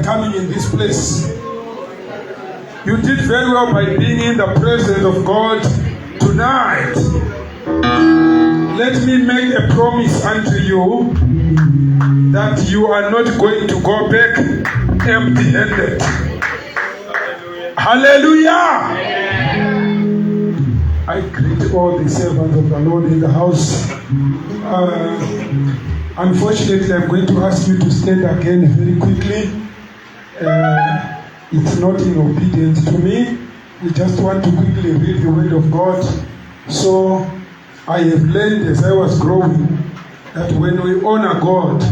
coming in this place. You did very well by being in the presence of God tonight. Let me make a promise unto you that you are not going to go back empty-handed. Hallelujah! I greet all the servants of the Lord in the house. Unfortunately, I'm going to ask you to stand again very quickly. It's not in obedience to me. We just want to quickly read the word of God. So I have learned as I was growing that when we honor God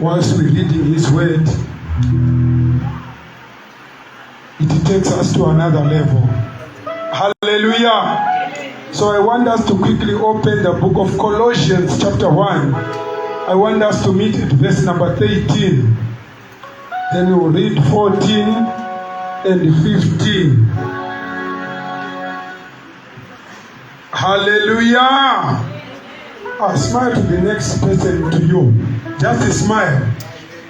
whilst we're reading His word, it takes us to another level. Hallelujah! So I want us to quickly open the book of Colossians chapter 1. I want us to meet at verse number 13. Then we will read 14 and 15. Hallelujah! Smile to the next person to you. Just a smile.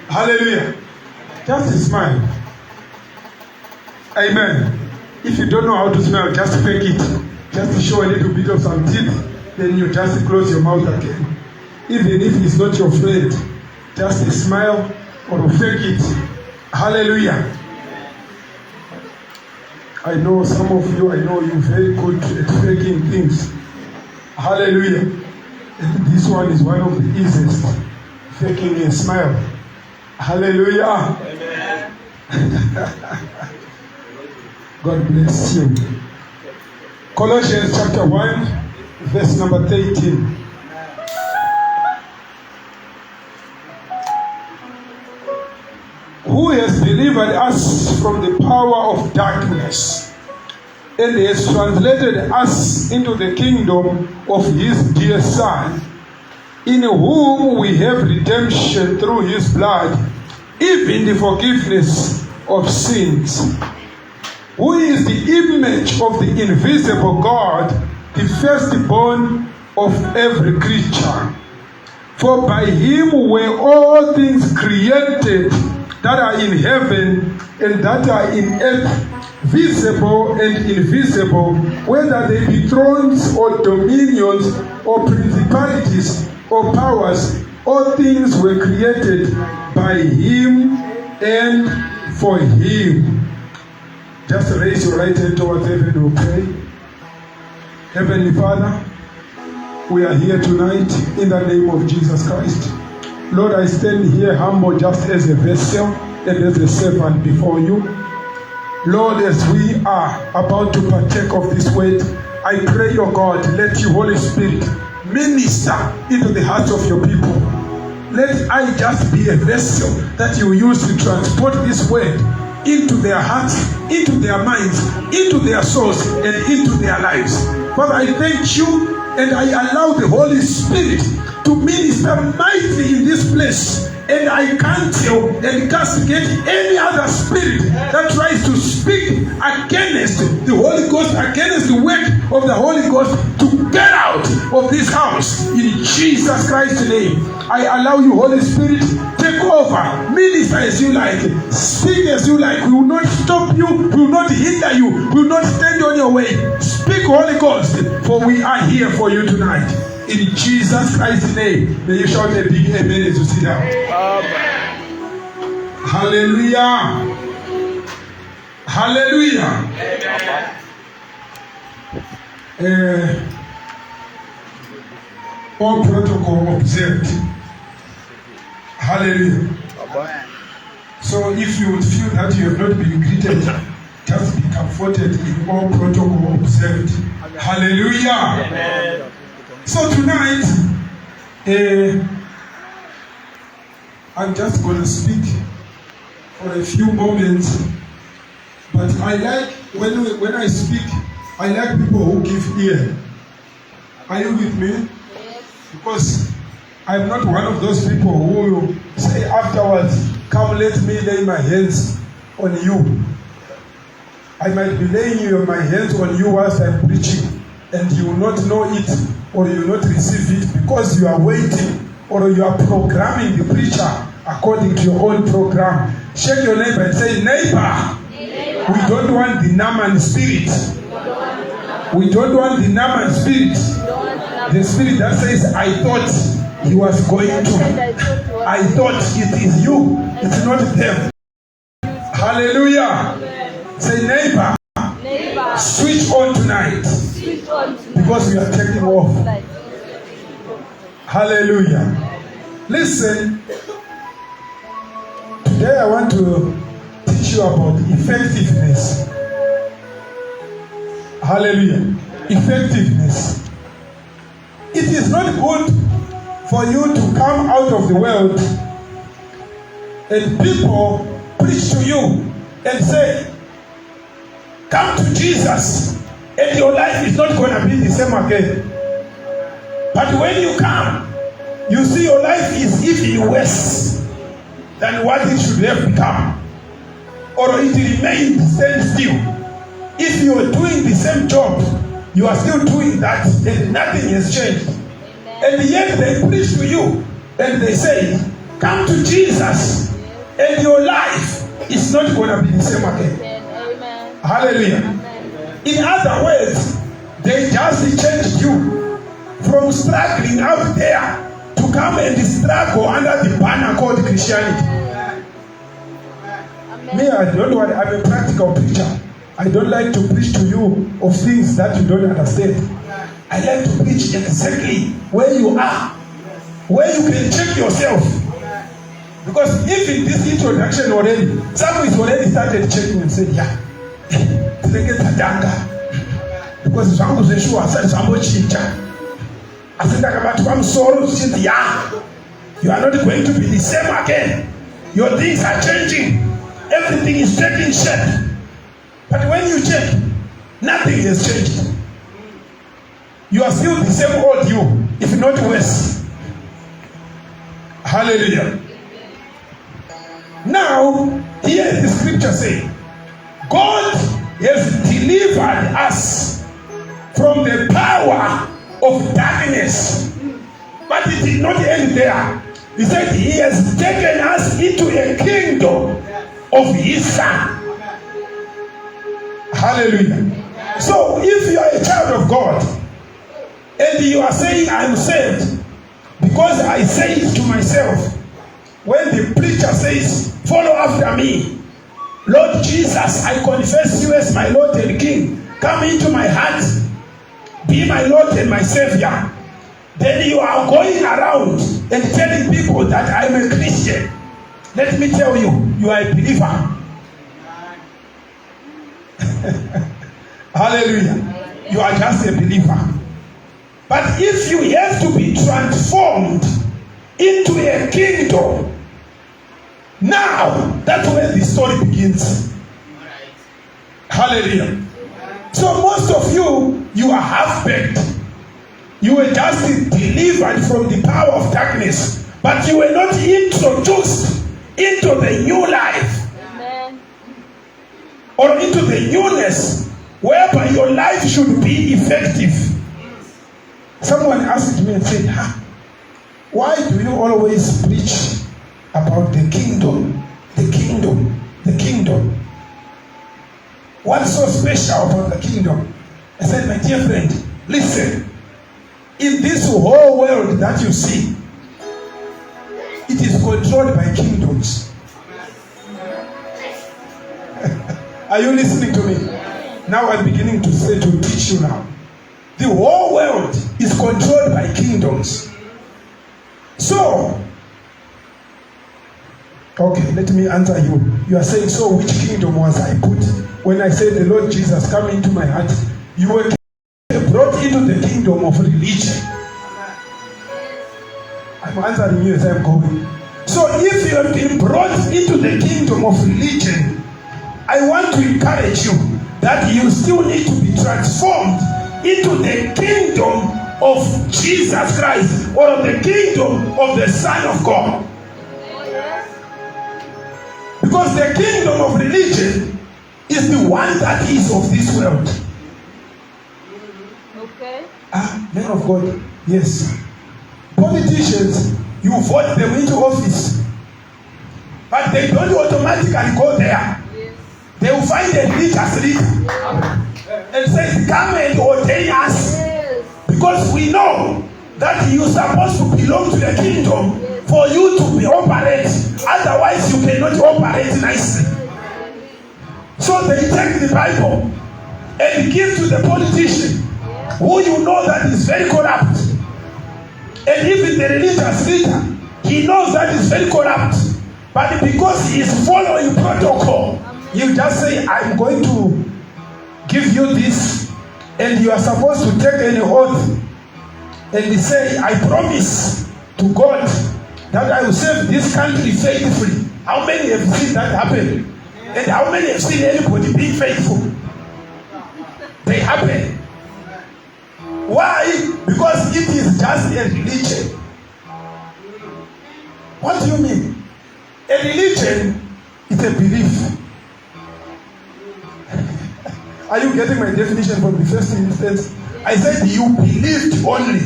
Hallelujah. Just a smile. Amen. If you don't know how to smile, just fake it. Just show a little bit of some teeth. Then you just close your mouth again. Even if it's not your friend, just a smile or fake it. Hallelujah. I know some of you, I know you're very good at faking things. Hallelujah. And this one is one of the easiest. Faking a smile. Hallelujah. Amen. God bless you. Colossians chapter 1, verse number 13. Who has delivered us from the power of darkness and has translated us into the kingdom of His dear Son, in whom we have redemption through His blood, even the forgiveness of sins, who is the image of the invisible God, the firstborn of every creature. For by Him were all things created that are in heaven and that are in earth, visible and invisible, whether they be thrones or dominions or principalities or powers. All things were created by Him and for Him. Just raise your right hand towards heaven and we'll pray. Heavenly Father, we are here tonight in the name of Jesus Christ. Lord, I stand here humble just as a vessel and as a servant before you. Lord, as we are about to partake of this word, I pray, O God, let you, Holy Spirit, minister into the hearts of your people. Let I just be a vessel that you use to transport this word into their hearts, into their minds, into their souls, and into their lives. Father, I thank you and I allow the Holy Spirit to minister mightily in this place. And I cancel and castigate any other spirit that tries to speak against the Holy Ghost, against the work of the Holy Ghost, to get out of this house. In Jesus Christ's name, I allow you, Holy Spirit, take over, minister as you like, speak as you like. We will not stop you, we will not hinder you, we will not stand on your way. Speak, Holy Ghost, for we are here for you tonight. In Jesus Christ's name, may you shout a big amen as you sit down. Amen. Hallelujah. Hallelujah. Amen. All protocol observed. Hallelujah. Amen. So if you would feel that you have not been greeted, just be comforted in all protocol observed. Amen. Hallelujah. Amen. So tonight, I'm just going to speak for a few moments, but I like, when I speak, I like people who give ear. Are you with me? Yes. Because I'm not one of those people who will say afterwards, come let me lay my hands on you. I might be laying my hands on you whilst I'm preaching, and you will not know it, or you will not receive it, because you are waiting, or you are programming the preacher according to your own program. Shake your neighbor and say, neighbor, we don't want the Naaman spirit. We don't want the Naaman spirit. The spirit that says, I thought he was going to. I thought it is you. It's not them. Hallelujah. Say, neighbor, switch on tonight. Because we are taking off. Hallelujah. Listen. Today I want to teach you about effectiveness. Hallelujah. Effectiveness. It is not good for you to come out of the world and people preach to you and say, come to Jesus and your life is not going to be the same again. But when you come, you see your life is even worse than what it should have become. Or it remains stand still. If you are doing the same job, you are still doing that and nothing has changed. And yet they preach to you and they say, come to Jesus and your life is not going to be the same again. Amen. Hallelujah. Amen. In other words, they just changed you from struggling out there to come and struggle under the banner called Christianity. Me, I don't want. I'm a practical preacher. I don't like to preach to you of things that you don't understand. I like to preach exactly where you are, where you can check yourself. Because if in this introduction already, someone is already started checking and saying, yeah, because Zango Zeshua said Zambo Chicha. I said, I'm sorry, yeah, you are not going to be the same again. Your things are changing. Everything is taking shape. But when you check, nothing has changed. You are still the same old you, if not worse. Hallelujah. Now, here the scripture says, God has delivered us from the power of darkness. But it did not end there. He said he has taken us into a kingdom of his son. Hallelujah. So if you are a child of God and you are saying I'm saved because I say it to myself, when the preacher says follow after me, Lord Jesus, I confess you as my Lord and King, come into my heart, be my Lord and my Savior, then you are going around and telling people that I'm a Christian. Let me tell you, you are a believer. Hallelujah. You are just a believer. But if you have to be transformed into a kingdom, now that's where the story begins. Hallelujah. So most of you, you are half-baked. You were just delivered from the power of darkness, but you were not introduced into the new life. Amen. Or into the newness whereby your life should be effective. Someone asked me and said, why do you always preach about the kingdom? The kingdom, the kingdom. What's so special about the kingdom? I said, my dear friend, listen. In this whole world that you see, it is controlled by kingdoms. Are you listening to me? Now I'm beginning to say, to teach you now. The whole world is controlled by kingdoms. So, okay, let me answer you. You are saying, so which kingdom was I put? When I said, the Lord Jesus, come into my heart, you were brought into the kingdom of religion. I'm answering you as I'm going. So if you have been brought into the kingdom of religion, I want to encourage you that you still need to be transformed into the kingdom of Jesus Christ, or the kingdom of the Son of God. Because the kingdom of religion is the one that is of this world. Okay. Men of God, yes. Politicians, you vote them into office. but they don't automatically go there. They will find a religious leader and says, come and ordain us. Because we know that you're supposed to belong to the kingdom for you to be operate. Otherwise, you cannot operate nicely. So they take the Bible and give to the politician who you know that is very corrupt. And even the religious leader, he knows that is very corrupt. But because he is following protocol, you just say, I'm going to give you this, and you are supposed to take an oath and say, I promise to God that I will serve this country faithfully. How many have seen that happen? And how many have seen anybody being faithful? They happen. Why? Because it is just a religion. What do you mean? A religion is a belief. Are you getting my definition from the first instance? I said you believed only.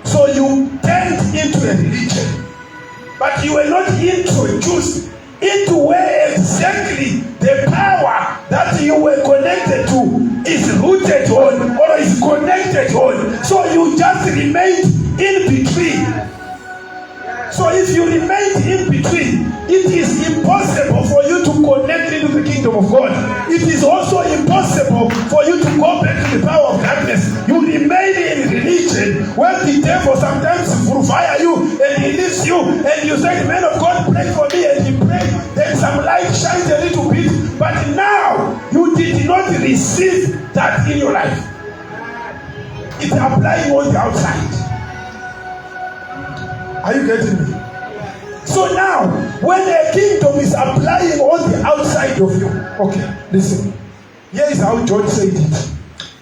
So you turned into a religion. But you were not introduced into where exactly the power that you were connected to is rooted on or is connected on. So you just remained in between. So if you remain in between, it is impossible for you to connect into the kingdom of God. It is also impossible for you to go back to the power of darkness. You remain in religion where the devil sometimes will fire you and he leaves you and you say, man of God, pray for me, and he prayed. Then some light shines a little bit, but now you did not receive that in your life. It's applying on the outside. Are you getting me? So now, when a kingdom is applying on the outside of you, okay, listen. Here is how John said it.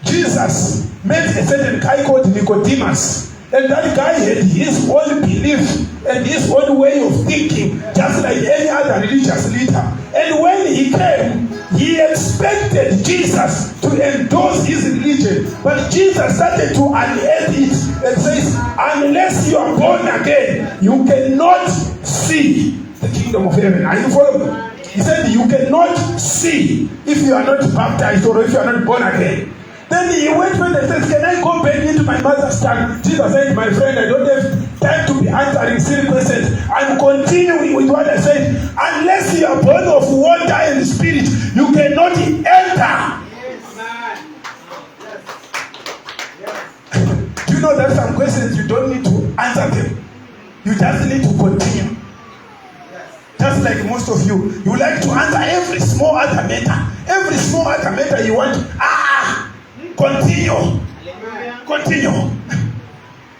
Jesus met a certain guy called Nicodemus, and that guy had his own belief and his own way of thinking, just like any other religious leader. And when he came, he expected Jesus to endorse his religion, but Jesus started to unearth it and says, unless you are born again, you cannot see the kingdom of heaven. Are you following? He said you cannot see if you are not baptized or if you are not born again. Then he went and said, can I go back into my mother's tongue? Jesus said, my friend, I don't have time to be answering silly questions. I'm continuing with what I said. Unless you are born of water and spirit, you cannot enter. Do you know that some questions you don't need to answer them? You just need to continue. Just like most of you, you like to answer every small other matter. Every small other matter you want. Continue. Continue.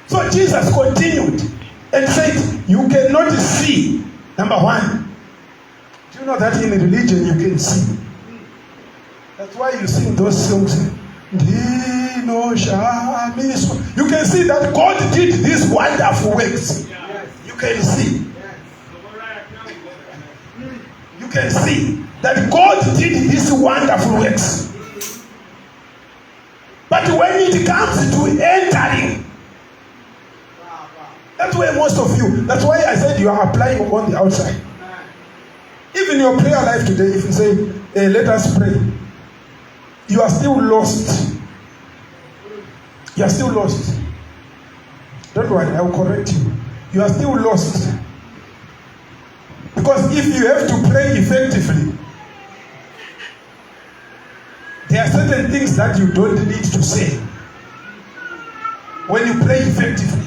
So Jesus continued and said, you cannot see. Number one. Do you know that in religion you can see? That's why you sing those songs. You can see that God did these wonderful works. You can see. You can see that God did these wonderful works. But when it comes to entering, that's where most of you, that's why I said you are applying on the outside. Even your prayer life today, if you say, hey, let us pray, you are still lost. You are still lost. Don't worry, I will correct you. You are still lost. Because if you have to pray effectively, there are certain things that you don't need to say when you pray effectively.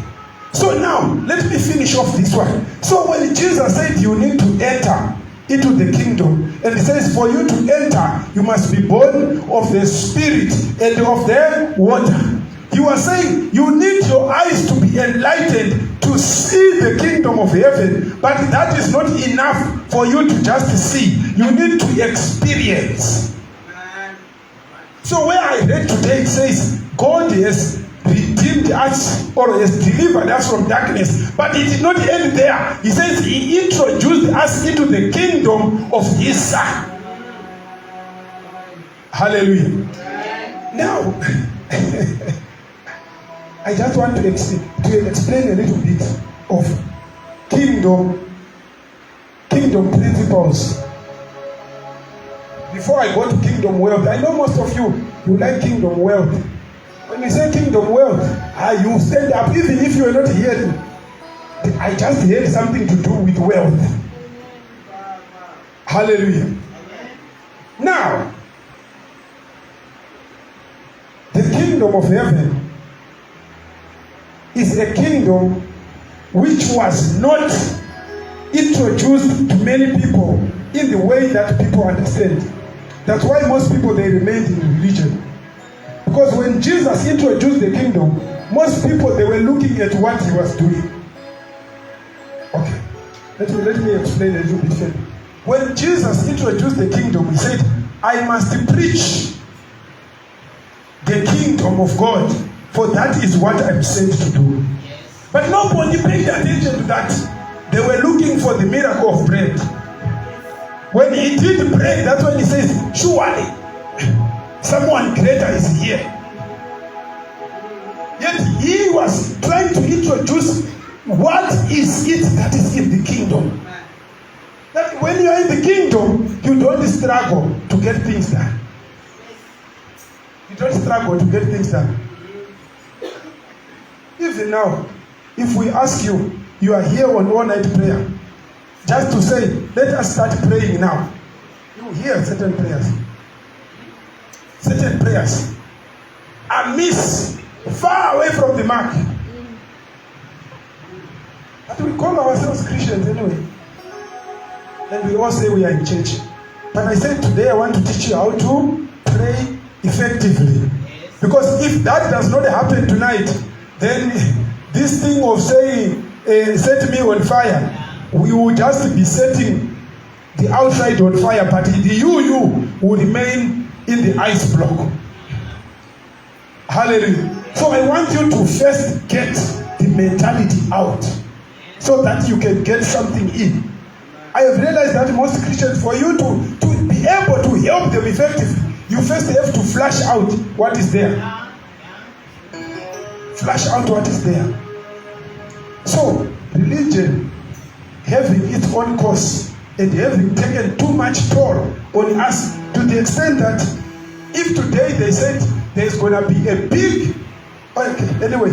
So now, let me finish off this one. So when Jesus said you need to enter into the kingdom, and he says for you to enter, you must be born of the Spirit and of the water. You are saying you need your eyes to be enlightened to see the kingdom of heaven, but that is not enough for you to just see. You need to experience. So where I read today, it says God has redeemed us or has delivered us from darkness, but it did not end there. He says he introduced us into the kingdom of his Son. Hallelujah. Now I just want to explain a little bit of kingdom kingdom principles. Before I go to kingdom wealth, I know most of you like kingdom wealth. When you say kingdom wealth, you stand up, even if you are not hearing. I just heard something to do with wealth. Hallelujah. Now, the kingdom of heaven is a kingdom which was not introduced to many people in the way that people understand. That's why most people, they remained in religion. Because when Jesus introduced the kingdom, most people, they were looking at what he was doing. Okay, let me explain a little bit further. When Jesus introduced the kingdom, he said, I must preach the kingdom of God, for that is what I'm sent to do. But nobody paid attention to that. They were looking for the miracle of bread. When he did bread, that's when he says, surely someone greater is here. Yet he was trying to introduce what is it that is in the kingdom. That when you are in the kingdom, you don't struggle to get things done. You don't struggle to get things done. Even now, if we ask you, you are here on all-night prayer, just to say, let us start praying now. You hear certain prayers. Certain prayers are missed, far away from the mark. But we call ourselves Christians anyway. And we all say we are in church. But I said today I want to teach you how to pray effectively. Because if that does not happen tonight, then this thing of saying, set me on fire, we will just be setting the outside on fire, but the you will remain in the ice block. Hallelujah. So I want you to first get the mentality out so that you can get something in. I have realized that most Christians, for you to be able to help them effectively, you first have to flush out what is there. Flush out what is there. So, religion having its own course and having taken too much toll on us to the extent that if today they said there's going to be a big... Okay, anyway,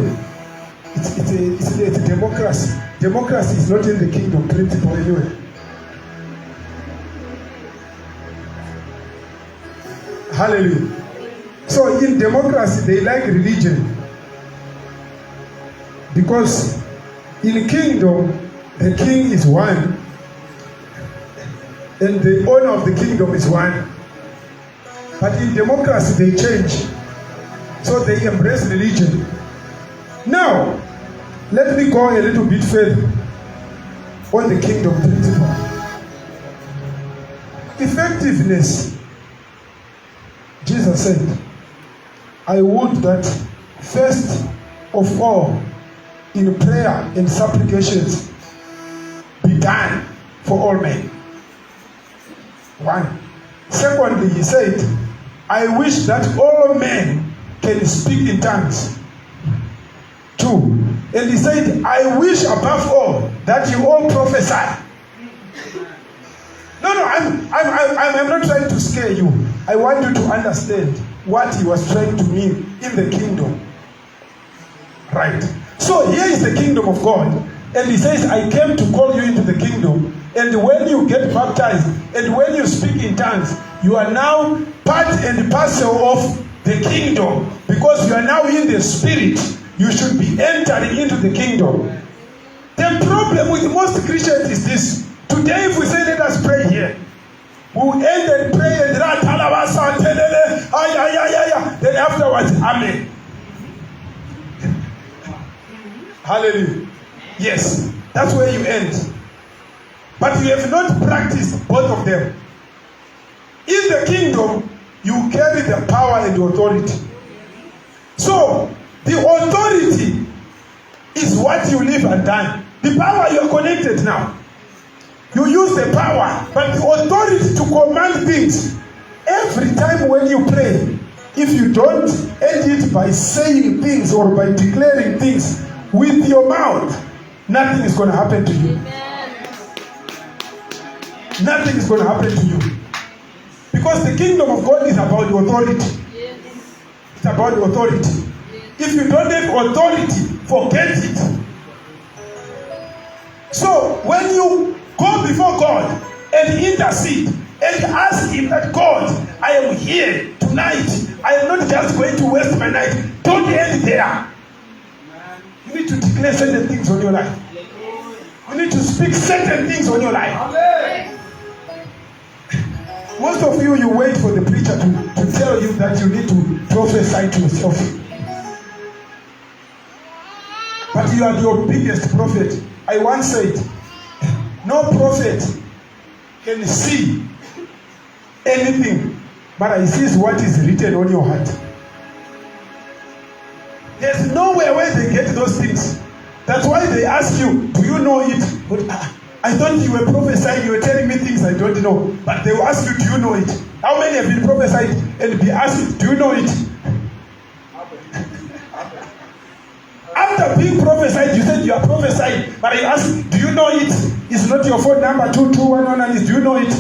it's a democracy. Democracy is not in the kingdom principle anyway. Hallelujah. So in democracy, they like religion. Because in kingdom, the king is one. And the owner of the kingdom is one. But in democracy, they change. So they embrace religion. Now, let me go a little bit further on the kingdom principle. Effectiveness. Jesus said, I would that first of all, in prayer and supplications, be done for all men. One. Secondly, he said, I wish that all men can speak in tongues. Two. And he said, I wish above all that you all prophesy. No, I'm not trying to scare you. I want you to understand what he was trying to mean in the kingdom. Right. So here is the kingdom of God. And he says, I came to call you into the kingdom. And when you get baptized, and when you speak in tongues, you are now part and parcel of the kingdom. Because you are now in the spirit. You should be entering into the kingdom. The problem with most Christians is this. Today, if we say, let us pray here, we'll end and pray and then afterwards, amen. Hallelujah. Yes, that's where you end. But you have not practiced both of them. In the kingdom, you carry the power and the authority. So, the authority is what you live and die. The power, you are connected now. You use the power, but the authority to command things. Every time when you pray, if you don't end it by saying things or by declaring things with your mouth, nothing is going to happen to you. nothing is going to happen to you. Because the kingdom of God is about the authority. It's about the authority. If you don't have authority, forget it. So when you go before God and intercede and ask him that, God, I am here tonight. I am not just going to waste my night. Don't end there. You need to declare certain things on your life. You need to speak certain things on your life. Most of you wait for the preacher to tell you that you need to prophesy to yourself. But you are your biggest prophet. I once said, no prophet can see anything, but he sees what is written on your heart. There's nowhere where they get those things. That's why they ask you, do you know it? But I thought you were prophesying, you were telling me things I don't know. But they will ask you, do you know it? How many have been prophesied and be asked, do you know it? After being prophesied, you said you are prophesying, but I asked, do you know it? It's not your phone number 22119, do you know it?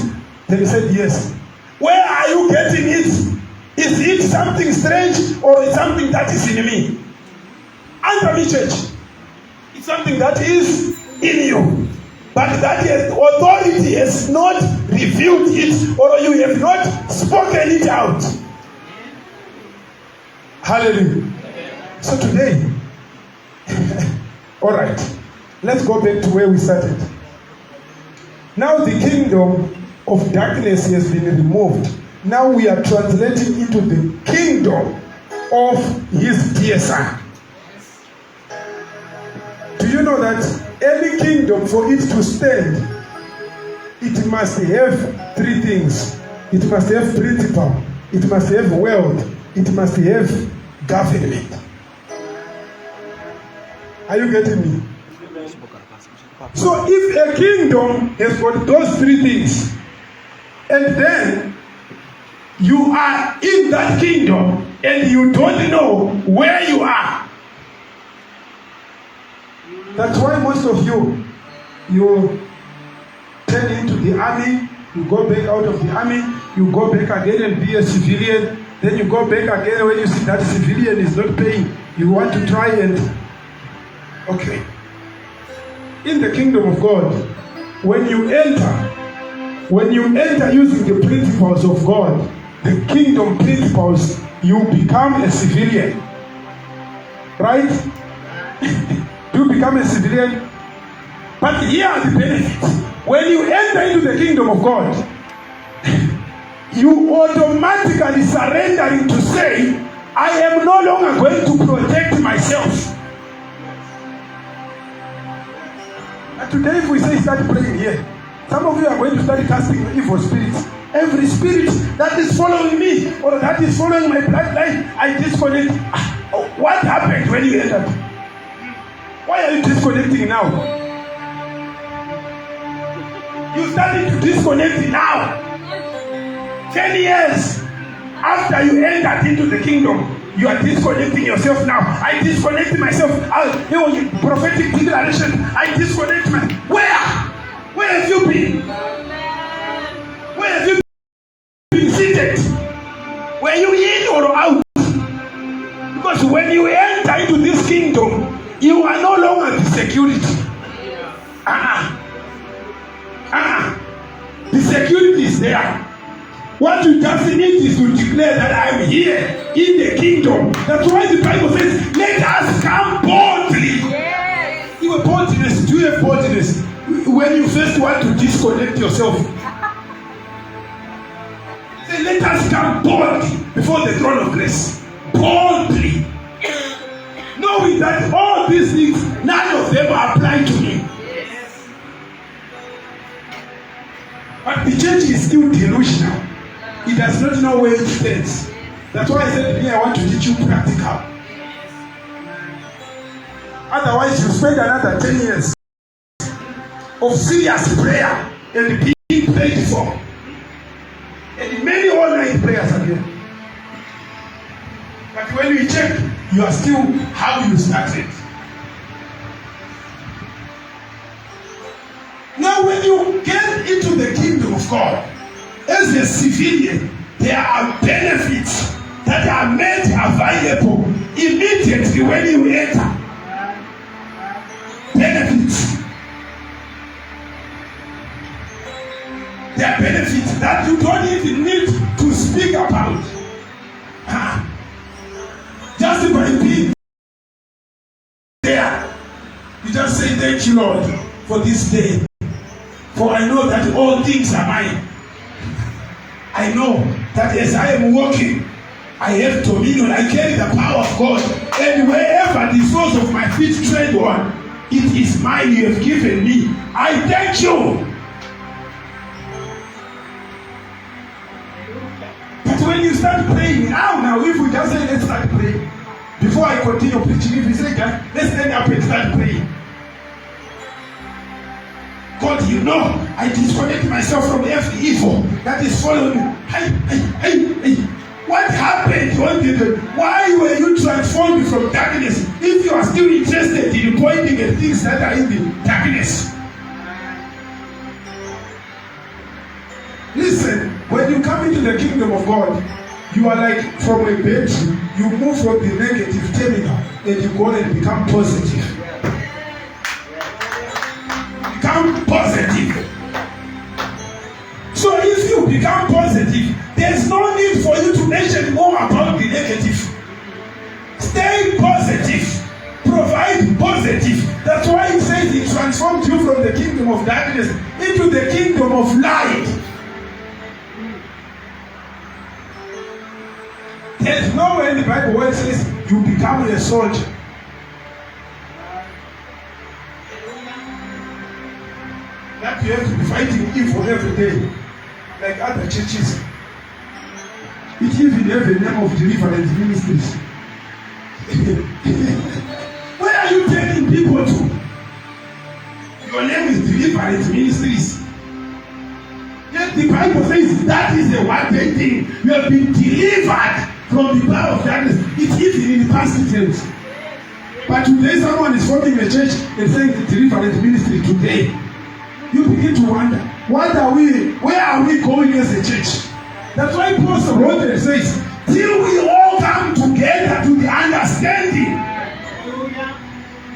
Then he said, yes. Where are you getting it? Is it something strange or is something that is in me? Answer me, church. It's something that is in you. But that authority has not revealed it, or you have not spoken it out. Hallelujah. So today, all right, let's go back to where we started. Now the kingdom of darkness has been removed. Now we are translating into the kingdom of his dear son. Do you know that any kingdom, for it to stand, it must have three things. It must have principle, it must have wealth, it must have government. Are you getting me? So if a kingdom has got those three things, and then you are in that kingdom and you don't know where you are, that's why most of you turn into the army, you go back out of the army, you go back again and be a civilian, then you go back again when you see that civilian is not paying, you want to try and, okay. In the kingdom of God, when you enter using the principles of God, the kingdom principles, you become a civilian. Right? You become a civilian. But here are the benefits. When you enter into the kingdom of God, you automatically surrendering to say, I am no longer going to protect myself. And today if we say start praying here, some of you are going to start casting evil spirits. Every spirit that is following me or that is following my bloodline, I disconnect. What happened when you entered? Why are you disconnecting now? You started to disconnect now. 10 years after you entered into the kingdom, you are disconnecting yourself now. I disconnect myself. Prophetic declaration. I disconnect myself. Where have you been? Where have you been seated? Were you in or out? Because when you enter into this kingdom, you are no longer the security. The security is there. What you just need is to declare that I am here in the kingdom. That's why the Bible says, let us come boldly. Yes. You have boldness. Do you have boldness? When you first want to disconnect yourself, say, let us come boldly before the throne of grace. Boldly. Knowing that all these things, none of them apply to me. Yes. But the church is still delusional. It does not know where it stands. That's why I said, I want to teach you practical. Otherwise, you spend another 10 years of serious prayer and being prayed for. And many all-night prayers again. But when we check, you are still how you started. Now when you get into the kingdom of God as a civilian, there are benefits that are made available immediately when you enter. Benefits. There are benefits that you don't even need to speak about. Just by being there, you just say, thank you, Lord, for this day. For I know that all things are mine. I know that as I am walking, I have dominion. I carry the power of God. And wherever the soles of my feet tread on, it is mine you have given me. I thank you. But when you start praying, now if we just say, let's start praying. Before I continue preaching, if we say that, let's stand up and start praying. God, you know, I disconnect myself from every evil that is following me. Hey. What happened? Why were you transformed from darkness if you are still interested in pointing at things that are in the darkness? Listen, when you come into the kingdom of God, you are like from a battery, you move from the negative terminal and you go and become positive. Become positive. So if you become positive, there's no need for you to mention more about the negative. Stay positive. Provide positive. That's why he says he transformed you from the kingdom of darkness into the kingdom of light. There's nowhere in the Bible where it says you become a soldier. That you have to be fighting evil every day, like other churches. It even have a name of Deliverance Ministries. Where are you taking people to? Your name is Deliverance Ministries. Yet the Bible says that is a one-day thing. You have been delivered from the power of darkness. It's even in the past tense. But today someone is forming a church and saying the Deliverance Ministry today. You begin to wonder, where are we going as a church? That's why Paul wrote and says, till we all come together to the understanding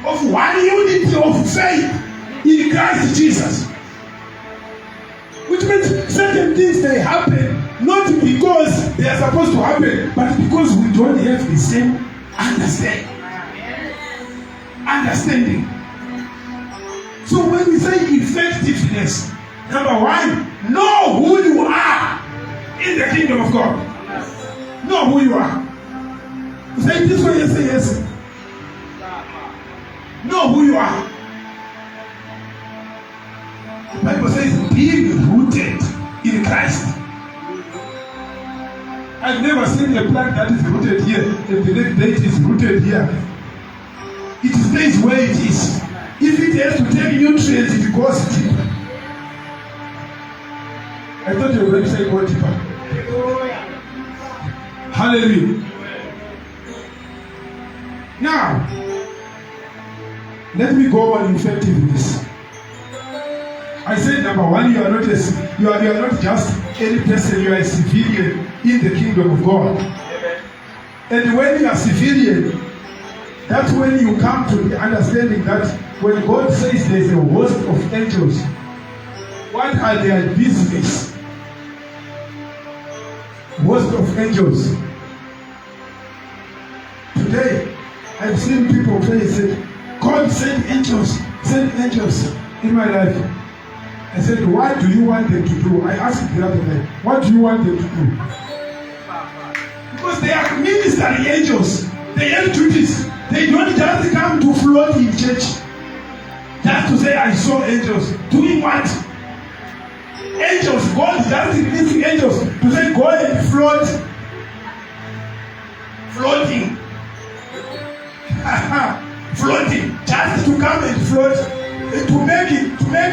of one unity of faith in Christ Jesus. Which means certain things they happen not because they are supposed to happen, but because we don't have the same understanding. So when we say effectiveness, number one, know who you are in the kingdom of God. Know who you are. You say this way, you say yes. Know who you are. The Bible says, being rooted in Christ. I've never seen a plant that is rooted here and the next day it is rooted here. It stays where it is. If it has to take nutrients, it goes deeper. I thought you were going to say go deeper. Hallelujah. Now, let me go on effectiveness. I said number one, you are not just any person, you are a civilian in the kingdom of God. And when you are civilian, that's when you come to the understanding that when God says there is a host of angels, what are their business? Host of angels. Today, I've seen people pray and say, God send angels in my life. I said, what do you want them to do? I asked the other day, what do you want them to do? Because they are ministering angels. They have duties. They don't just come to float in church. Just to say, I saw angels. Doing what? Angels. God just releasing angels to say, go and float. Floating. Floating. Just to come and float. To make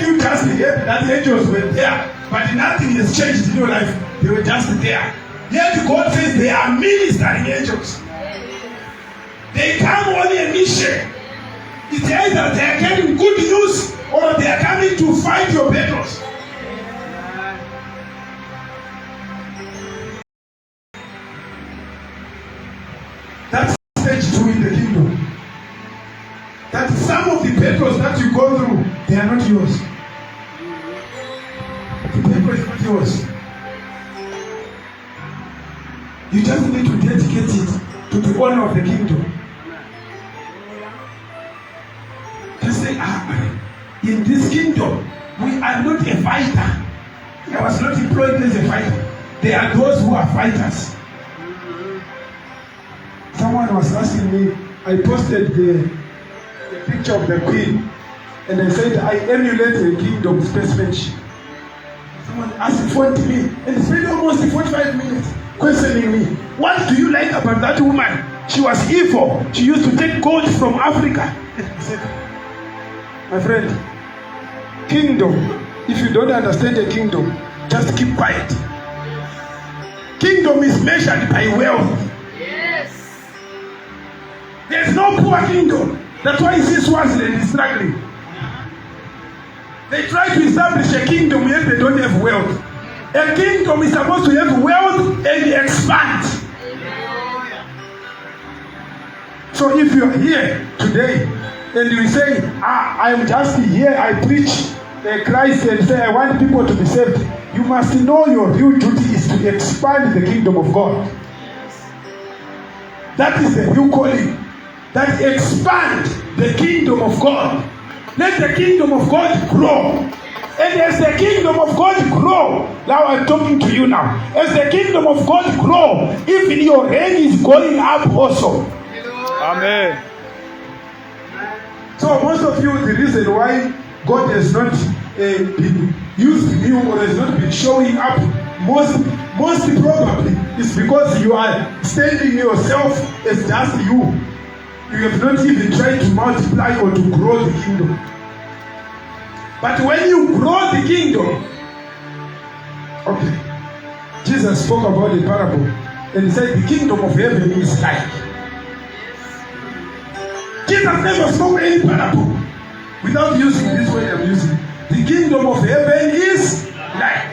you just hear that the angels were there, but nothing has changed in your life. They were just there. Yet God says they are ministering angels. They come on a mission. It's either they are getting good news or they are coming to fight your battles. are not yours. The temple is not yours. You just need to dedicate it to the owner of the kingdom. Just say, in this kingdom, we are not a fighter. I was not employed as a fighter. There are those who are fighters. Someone was asking me, I posted the picture of the queen, and I said, I emulate a kingdom statesmanship. Someone phoned me, and spent almost 45 minutes questioning me. What do you like about that woman? She was evil. She used to take gold from Africa. And I said, my friend, kingdom, if you don't understand the kingdom, just keep quiet. Kingdom is measured by wealth. Yes. There's no poor kingdom. That's why you see Swaziland is struggling. They try to establish a kingdom yet they don't have wealth. A kingdom is supposed to have wealth and expand. So if you are here today and you say, I'm just here, I preach Christ and say I want people to be saved, you must know your real duty is to expand the kingdom of God. That is the real calling. That expand the kingdom of God. Let the kingdom of God grow. And as the kingdom of God grow, now I'm talking to you now. As the kingdom of God grow, even your hand is going up also. Amen. So most of you, the reason why God has not been using you or has not been showing up most probably is because you are standing yourself as just you. You have not even tried to multiply or to grow the kingdom. But when you grow the kingdom, okay, Jesus spoke about the parable and he said the kingdom of heaven is like. Jesus never spoke any parable without using this word I'm using. The kingdom of heaven is like.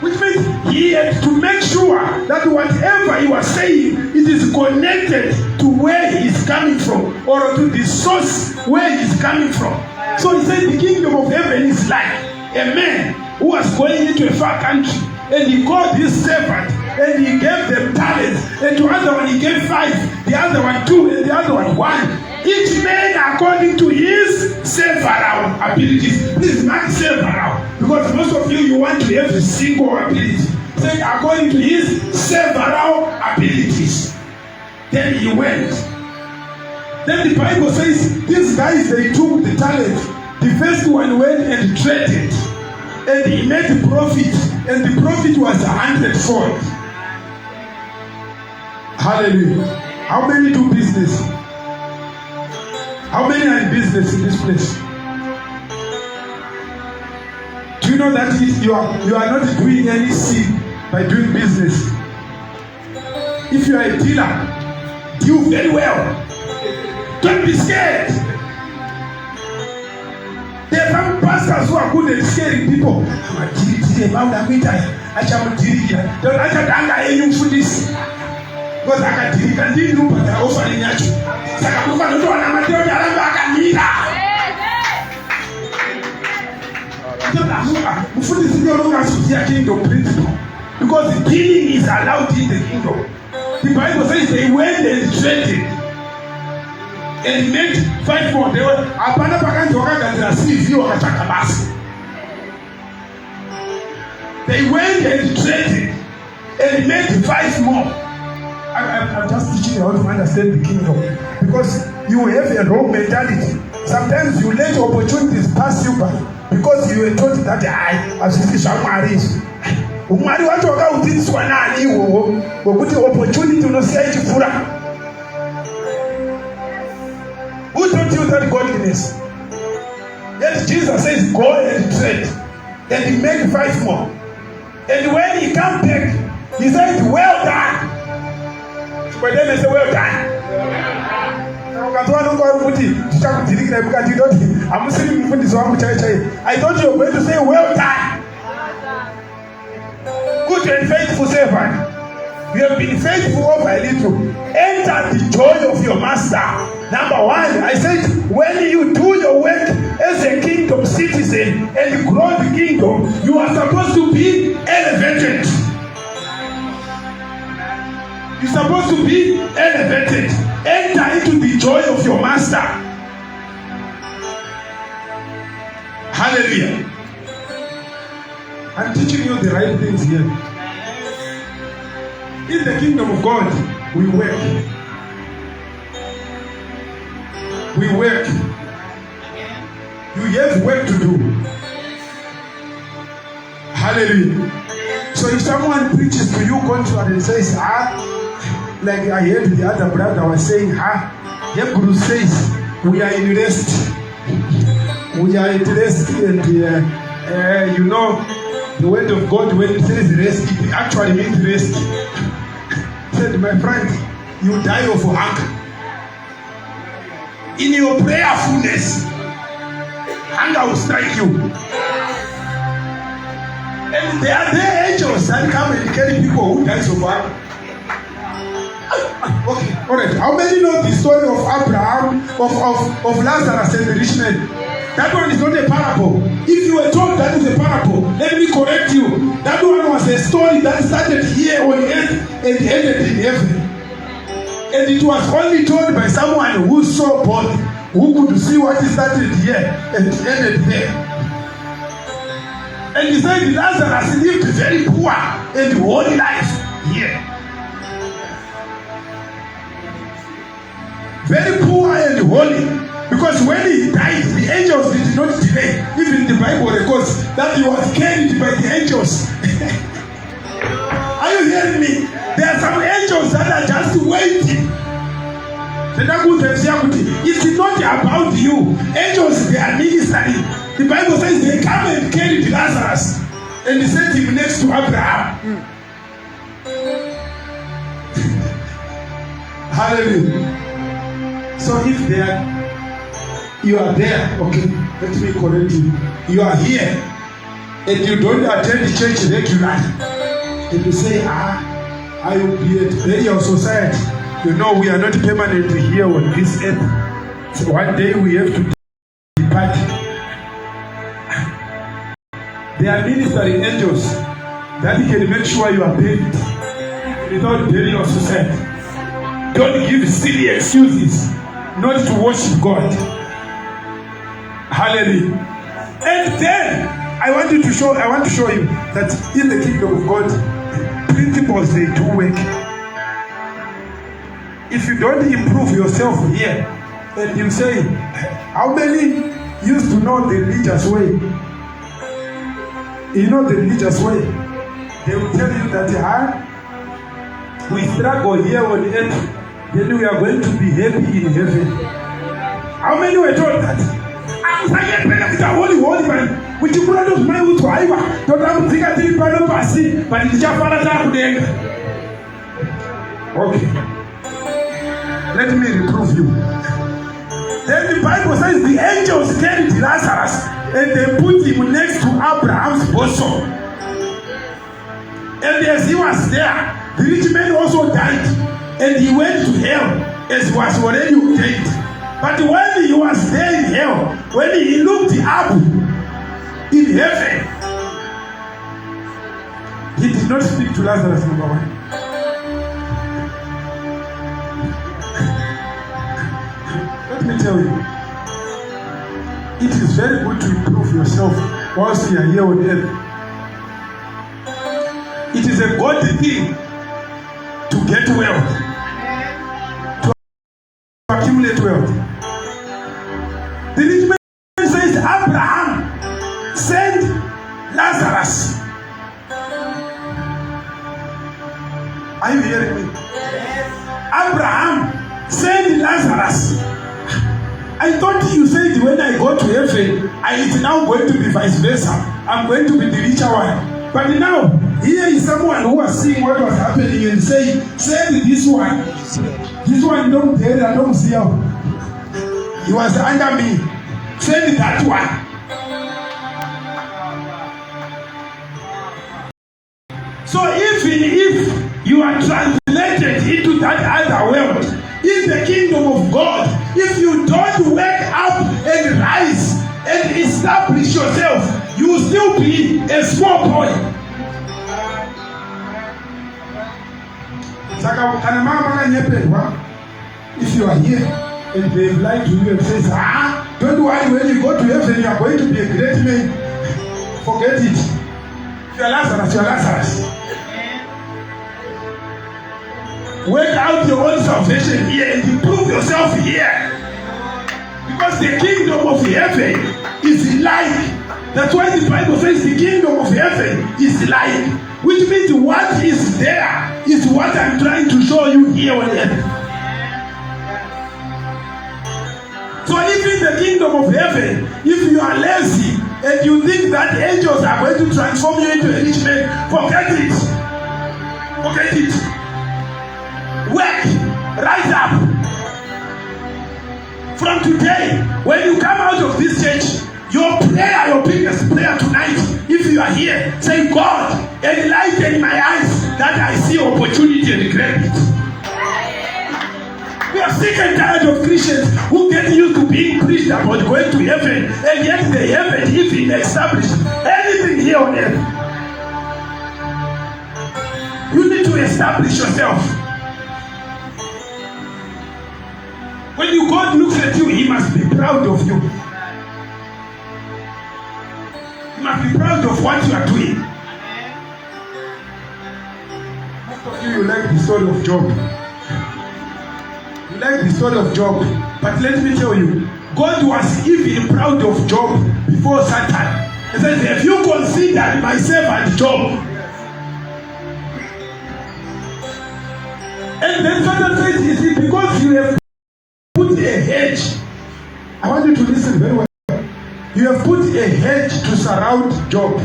Which means he had to make sure that whatever he was saying, it is connected to where he is coming from or to the source where he is coming from. So he said the kingdom of heaven is like a man who was going into a far country and he called his servant and he gave them talents, and to other one he gave 5, the other one 2, and the other one 1. Each man according to his several abilities. Please mark several, because most of you want to have a single ability. Say according to his several abilities. Then he went. Then the Bible says these guys, they took the talent. The first one went and traded, and he made a profit, and the profit was 100-fold. Hallelujah. How many do business? How many are in business in this place? Do you know that you are not doing any sin by doing business? If you are a dealer, deal very well. Don't be scared. There are some pastors who are good at scaring people. Because akadirika ndiri rupata ofani yacho. Saka kufa ndowana Mateo aramba akamira. Mufundisi ndio unasusia kingdom principle. Because healing is allowed in the kingdom. The Bible says they went and traded and made 5 more. They were apana pakanzi wakagadzira CV wakachaka basi. They went and traded and made 5 more. I'm just teaching you how to understand the kingdom, because you have a wrong mentality. Sometimes you let opportunities pass you by because you were told that umwari wacho wakaudzinzwa nani iwowo ngokuti opportunity unosiya ichifura. Who told you that godliness? Yet Jesus says go and trade and he make 5 more, and when he come back he said well done. But then they say, well done. I thought you were going to say, well done. Good and faithful servant. You have been faithful over a little. Enter the joy of your master. Number one, I said, when you do your work as a kingdom citizen and grow the kingdom, you are supposed to be elevated. You're supposed to be elevated. Enter into the joy of your master. Hallelujah. I'm teaching you the right things here. In the kingdom of God, we work. We work. You have work to do. Hallelujah. So if someone preaches to you contrary and says, like I heard the other brother was saying, Hebrew says, we are in rest. We are in rest, and you know, the word of God, when it says rest, it actually means rest. He said, my friend, you die of hunger. In your prayerfulness, hunger will strike you. And there are angels that come and carry people who die of hunger. Okay, all right. How many know the story of Abraham, of Lazarus and the rich man? That one is not a parable. If you were told that is a parable, let me correct you. That one was a story that started here on earth and ended in heaven. And it was only told by someone who saw both, who could see what started here and ended there. And he said Lazarus lived very poor and holy life here. Very poor and holy. Because when he died, the angels did not delay. Even the Bible records that he was carried by the angels. Are you hearing me? There are some angels that are just waiting. It's not about you. Angels, they are ministering. The Bible says they come and carried Lazarus and they set him next to Abraham. Hallelujah. So if you are there, okay, let me correct you. You are here and you don't attend the church regularly. And you say, I will be at your society. You know, we are not permanently here on this earth. So one day we have to depart. There are ministering angels that can make sure you are buried without burying your society. Don't give silly excuses not to worship God. Hallelujah. And then I want to show you that in the kingdom of God, principles, they do work. If you don't improve yourself here, and you say, how many used to know the religious way? You know the religious way. They will tell you that we struggle here on earth, then we are going to be happy in heaven. How many were told that? Holy man, which you brought my way to Iva, don't have to take a but it's just okay. Let me reprove you. Then the Bible says the angels carried Lazarus and they put him next to Abraham's bosom. And as he was there, the rich man also died and he went to hell as was already ordained. But when he was there in hell, when he looked up in heaven, he did not speak to Lazarus, number one. Let me tell you, it is very good to improve yourself whilst you are here on earth. It is a godly thing to get wealth, to accumulate wealth. The rich man says, Abraham, send Lazarus. Are you hearing me? Abraham, send Lazarus. I thought you said when I go to heaven, it's now going to be vice versa. I'm going to be the richer one. But now, here is someone who was seeing what was happening and saying, send this one. This one don't dare, I don't see him. He was under me. Send that one. So even if you are translated into that other world, in the kingdom of God, if establish yourself, you will still be a small boy. If you are here and they lie to you and say, don't worry, when you go to heaven, you are going to be a great man. Forget it. If you are Lazarus, you are Lazarus. Work out your own salvation here and improve yourself here. Because the kingdom of heaven is like. That's why the Bible says the kingdom of heaven is like. Which means what is there is what I'm trying to show you here on earth. So if in the kingdom of heaven, if you are lazy and you think that angels are going to transform you into a rich man, forget it. Forget it. Work. Rise up. From today, when you come out of this church, your prayer, your biggest prayer tonight, if you are here, say, God, enlighten my eyes that I see opportunity and grab it. We are sick and tired of Christians who get used to being preached about going to heaven, and yet they haven't even established anything here on earth. You need to establish yourself. When God looks at you, He must be proud of you. He must be proud of what you are doing. Most of you like the story of Job. You like the story of Job. But let me tell you, God was even proud of Job before Satan. He said, have you considered my servant Job? And then Satan said, is it because you have put a hedge? I want you to listen very well. You have put a hedge to surround Job.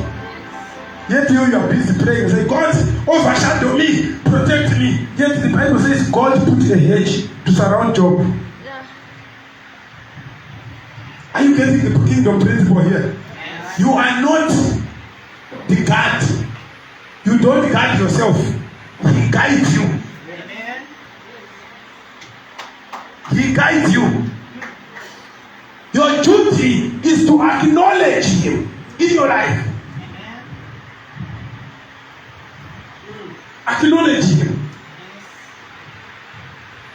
Yet you are busy praying and say, God, overshadow me, protect me. Yet the Bible says God put a hedge to surround Job. Yeah. Are you getting the kingdom principle here? Yeah. You are not the guard. You don't guard yourself. He guides you. Amen. He guides you. Your duty is to acknowledge Him in your life. Acknowledge Him.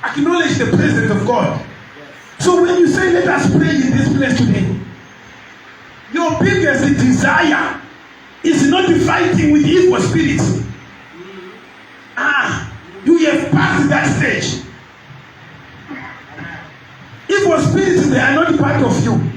Acknowledge the presence of God. So when you say, let us pray in this place today, your biggest desire is not fighting with evil spirits. You have passed that stage. Evil spirits, they are not part of you.